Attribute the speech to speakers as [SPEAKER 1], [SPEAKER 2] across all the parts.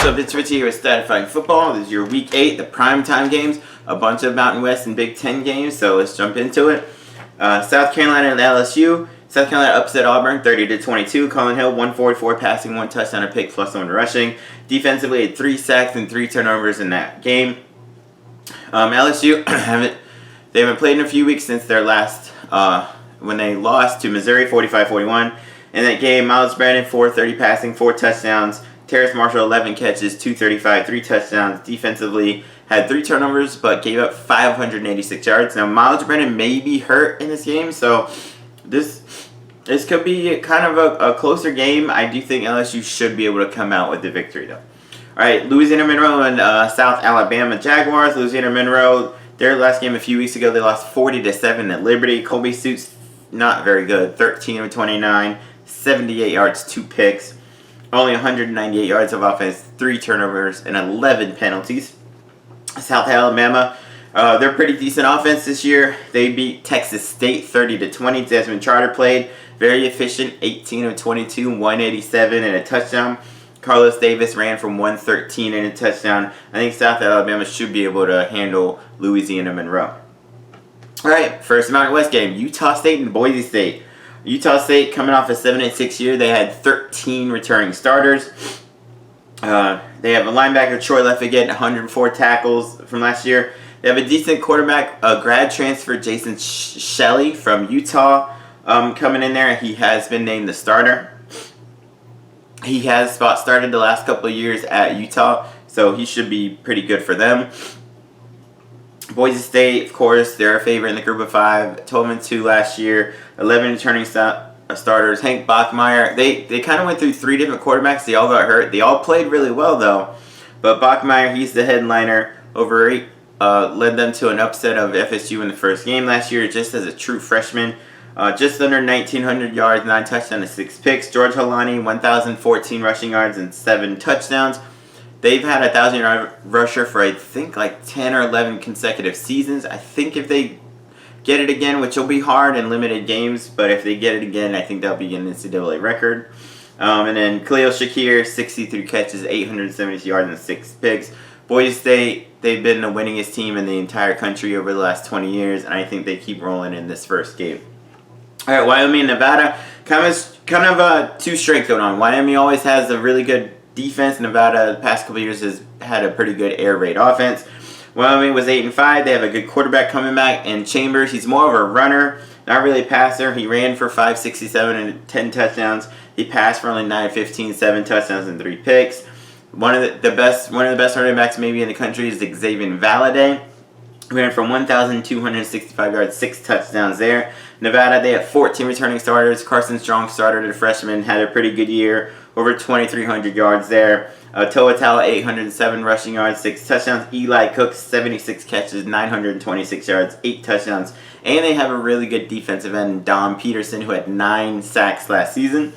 [SPEAKER 1] up? It's Richie here with Statifying Football. This is your Week 8, the Primetime games. A bunch of Mountain West and Big Ten games, so let's jump into it. South Carolina and LSU. South Carolina upset Auburn 30-22. Colin Hill, 144 passing, 1 touchdown, a pick, plus 1 rushing. Defensively, had 3 sacks and 3 turnovers in that game. LSU they haven't played in a few weeks since their last when they lost to Missouri 45-41. In that game, Miles Brandon 430 passing, 4 touchdowns. Terrace Marshall 11 catches, 235, 3 touchdowns. Defensively had 3 turnovers, but gave up 586 yards. Now Miles Brandon may be hurt in this game, so this could be kind of a closer game. I do think LSU should be able to come out with the victory, though. All right, Louisiana Monroe and South Alabama Jaguars. Louisiana Monroe, their last game a few weeks ago, they lost 40-7 at Liberty. Colby Suits, not very good, 13 of 29, 78 yards, 2 picks, only 198 yards of offense, 3 turnovers, and 11 penalties. South Alabama, they're pretty decent offense this year. They beat Texas State 30-20. Desmond Charter played very efficient, 18 of 22, 187 and a touchdown. Carlos Davis ran from 113 and a touchdown. I think South Alabama should be able to handle Louisiana Monroe. All right, first Mountain West game, Utah State and Boise State. Utah State coming off a 7-6 year. They had 13 returning starters. They have a linebacker, Troy Leffigan, 104 tackles from last year. They have a decent quarterback, a grad transfer, Jason Shelley from Utah, coming in there. He has been named the starter. He has started the last couple of years at Utah, so he should be pretty good for them. Boise State, of course, they're a favorite in the group of 5. 12-2 last year. 11 returning starters. Hank Bachmeier, they kind of went through 3 different quarterbacks. They all got hurt. They all played really well, though. But Bachmeier, he's the headliner. Over 8, led them to an upset of FSU in the first game last year, just as a true freshman. Just under 1,900 yards, 9 touchdowns, and 6 picks. George Holani, 1,014 rushing yards and 7 touchdowns. They've had a 1,000-yard rusher for, I think, like 10 or 11 consecutive seasons. I think if they get it again, which will be hard in limited games, but if they get it again, I think that'll be an NCAA record. And then Khalil Shakir, 63 catches, 870 yards, and 6 picks. Boise State, they've been the winningest team in the entire country over the last 20 years, and I think they keep rolling in this first game. All right, Wyoming and Nevada, kind of 2 strengths going on. Wyoming always has a really good defense. Nevada, the past couple of years, has had a pretty good air raid offense. Wyoming was 8-5. They have a good quarterback coming back, and Chambers, he's more of a runner, not really a passer. He ran for 567 and 10 touchdowns. He passed for only 915, 7 touchdowns and 3 picks. One of the best running backs maybe in the country is Xavier Valladay. Ran from 1,265 yards, 6 touchdowns there. Nevada, they have 14 returning starters. Carson Strong started, a freshman, had a pretty good year, over 2,300 yards there. Toatala, 807 rushing yards, 6 touchdowns. Eli Cook, 76 catches, 926 yards, 8 touchdowns. And they have a really good defensive end, Dom Peterson, who had 9 sacks last season.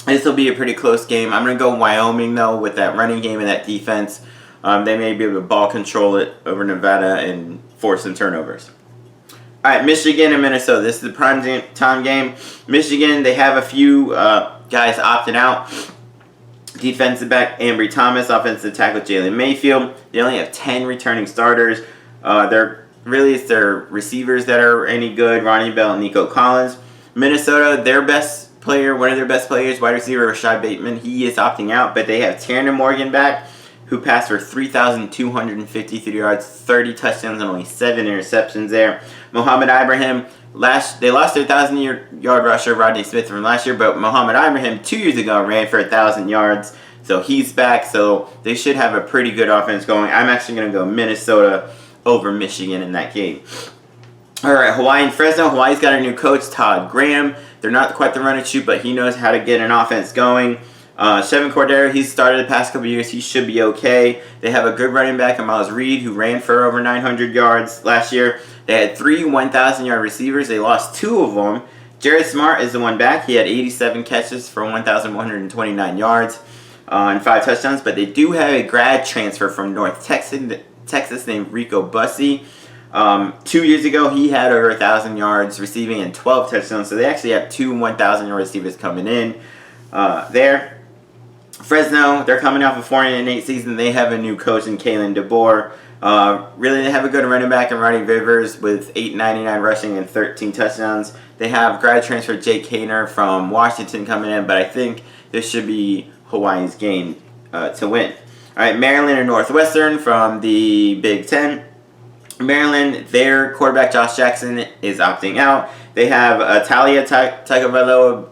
[SPEAKER 1] This will be a pretty close game. I'm going to go Wyoming, though, with that running game and that defense. They may be able to ball control it over Nevada and force some turnovers. All right, Michigan and Minnesota. This is the prime time game. Michigan, they have a few guys opting out. Defensive back Ambry Thomas, offensive tackle Jalen Mayfield. They only have 10 returning starters. It's their receivers that are any good. Ronnie Bell and Nico Collins. Minnesota, their best player, one of their best players, wide receiver Rashad Bateman, he is opting out, but they have Tanner Morgan back, who passed for 3,253 yards, 30 touchdowns, and only 7 interceptions there. Mohamed Ibrahim, they lost their 1,000-yard rusher, Rodney Smith, from last year, but Mohamed Ibrahim 2 years ago ran for 1,000 yards, so he's back, so they should have a pretty good offense going. I'm actually going to go Minnesota over Michigan in that game. All right, Hawaii and Fresno. Hawaii's got a new coach, Todd Graham. They're not quite the run and shoot, but he knows how to get an offense going. Chevin Cordero, he's started the past couple years. He should be okay. They have a good running back, Miles Reed, who ran for over 900 yards last year. They had 3 1,000-yard receivers. They lost 2 of them. Jared Smart is the one back. He had 87 catches for 1,129 yards and 5 touchdowns. But they do have a grad transfer from North Texas named Rico Bussey. 2 years ago, he had over 1,000 yards receiving and 12 touchdowns. So they actually have 2 1,000-yard receivers coming in there. Fresno, they're coming off a 4-8 season. They have a new coach in Kalen DeBoer. Really, they have a good running back in Ronnie Rivers with 899 rushing and 13 touchdowns. They have grad transfer Jake Haener from Washington coming in, but I think this should be Hawaii's game to win. All right, Maryland and Northwestern from the Big Ten. Maryland, their quarterback Josh Jackson is opting out. They have Talia Tagovailoa,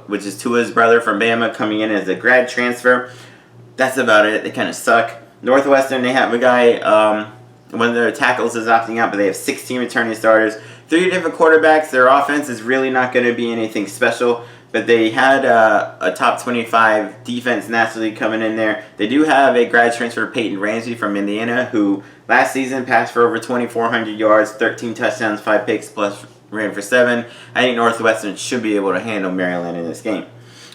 [SPEAKER 1] which is Tua's brother from Bama, coming in as a grad transfer. That's about it. They kind of suck. Northwestern, they have a guy, one of their tackles is opting out, but they have 16 returning starters. 3 different quarterbacks. Their offense is really not going to be anything special, but they had a top 25 defense naturally coming in there. They do have a grad transfer, Peyton Ramsey from Indiana, who last season passed for over 2,400 yards, 13 touchdowns, 5 picks, plus ran for 7. I think Northwestern should be able to handle Maryland in this game.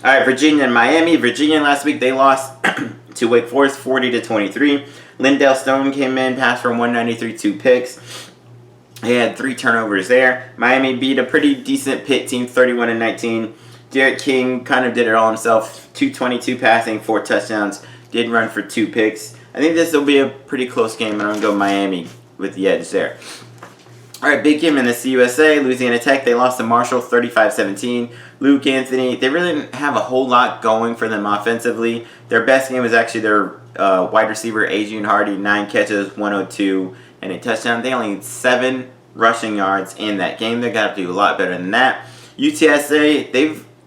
[SPEAKER 1] All right, Virginia and Miami. Virginia last week, they lost to Wake Forest 40-23. Lindell Stone came in, passed for 193, 2 picks. He had 3 turnovers there. Miami beat a pretty decent Pitt team, 31-19. Derek King kind of did it all himself. 222 passing, 4 touchdowns. Did run for 2 picks. I think this will be a pretty close game, and I'm going to go Miami with the edge there. All right, big game in the CUSA. Louisiana Tech, they lost to Marshall 35-17. Luke Anthony, they really didn't have a whole lot going for them offensively. Their best game was actually their wide receiver, Adrian Hardy, 9 catches, 102, and a touchdown. They only had 7 rushing yards in that game. They got to do a lot better than that. UTSA,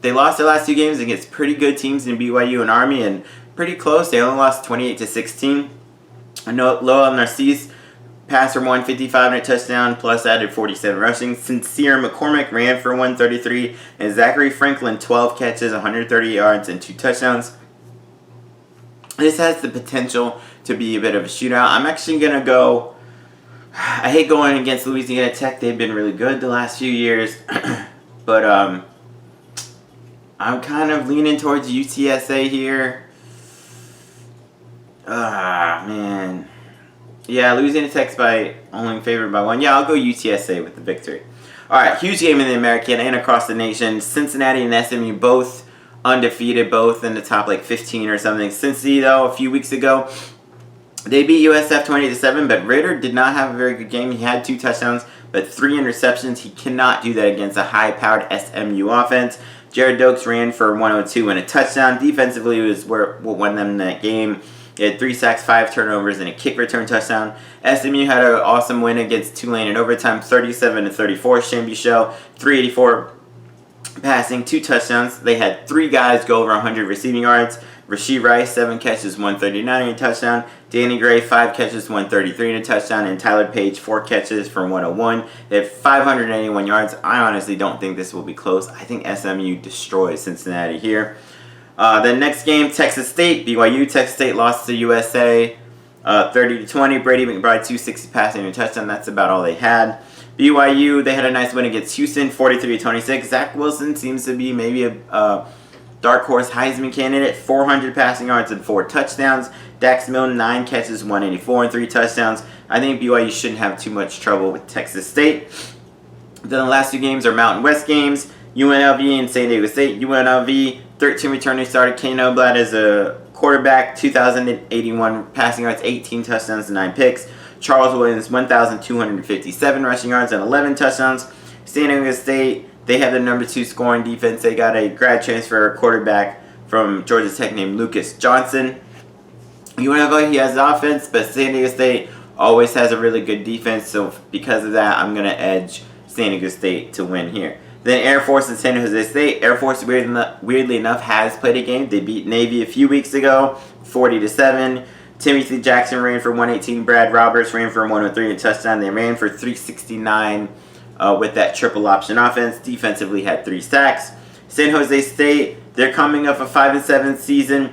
[SPEAKER 1] they lost their last 2 games against pretty good teams in BYU and Army, and pretty close. They only lost 28-16. I know Lowell Narcisse passed for 155 and a touchdown, plus added 47 rushing. Sincere McCormick ran for 133, and Zachary Franklin 12 catches, 130 yards, and 2 touchdowns. This has the potential to be a bit of a shootout. I'm actually going to go... I hate going against Louisiana Tech. They've been really good the last few years. But I'm kind of leaning towards UTSA here. Man. Yeah, Louisiana Tech's only favored by 1. Yeah, I'll go UTSA with the victory. All right, huge game in the American and across the nation. Cincinnati and SMU both undefeated, both in the top 15 or something. Cincy, though, a few weeks ago, they beat USF 20-7, but Ritter did not have a very good game. He had 2 touchdowns, but 3 interceptions. He cannot do that against a high-powered SMU offense. Jared Dokes ran for 102 and a touchdown. Defensively, it was what won them that game. They had 3 sacks, 5 turnovers, and a kick return touchdown. SMU had an awesome win against Tulane in overtime, 37-34. Shamby Show, 384 passing, 2 touchdowns. They had 3 guys go over 100 receiving yards. Rasheed Rice, 7 catches, 139 and a touchdown. Danny Gray, 5 catches, 133 and a touchdown. And Tyler Page, 4 catches for 101. They have 581 yards. I honestly don't think this will be close. I think SMU destroys Cincinnati here. The next game, Texas State, BYU. Texas State lost to USA 30-20. Brady McBride, 260 passing and a touchdown. That's about all they had. BYU, they had a nice win against Houston, 43-26. Zach Wilson seems to be maybe a dark horse Heisman candidate, 400 passing yards and 4 touchdowns. Dax Milne, 9 catches, 184 and 3 touchdowns. I think BYU shouldn't have too much trouble with Texas State. Then the last 2 games are Mountain West games, UNLV and San Diego State. UNLV, 13 returning starter. Kane Oblad is a quarterback, 2,081 passing yards, 18 touchdowns, and 9 picks. Charles Williams, 1,257 rushing yards and 11 touchdowns. San Diego State, they have the number 2 scoring defense. They got a grad transfer quarterback from Georgia Tech named Lucas Johnson. UNLV, he has the offense, but San Diego State always has a really good defense. So because of that, I'm going to edge San Diego State to win here. Then Air Force and San Jose State. Air Force, weirdly enough, has played a game. They beat Navy a few weeks ago, 40-7. Timothy Jackson ran for 118. Brad Roberts ran for 103 and a touchdown. They ran for 369 with that triple option offense. Defensively had 3 sacks. San Jose State, they're coming off a 5-7 season.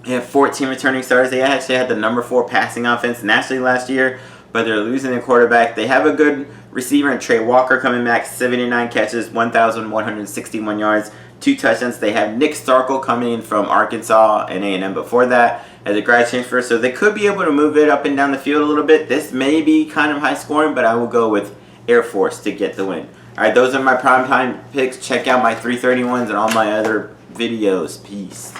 [SPEAKER 1] They have 14 returning starters. They actually had the number 4 passing offense nationally last year, but they're losing their quarterback. They have a good receiver in Trey Walker coming back, 79 catches, 1,161 yards, 2 touchdowns. They have Nick Starkel coming in from Arkansas and A&M before that as a grad transfer, so they could be able to move it up and down the field a little bit. This may be kind of high scoring, but I will go with Air Force to get the win. All right, those are my primetime picks. Check out my 331s and all my other videos. Peace.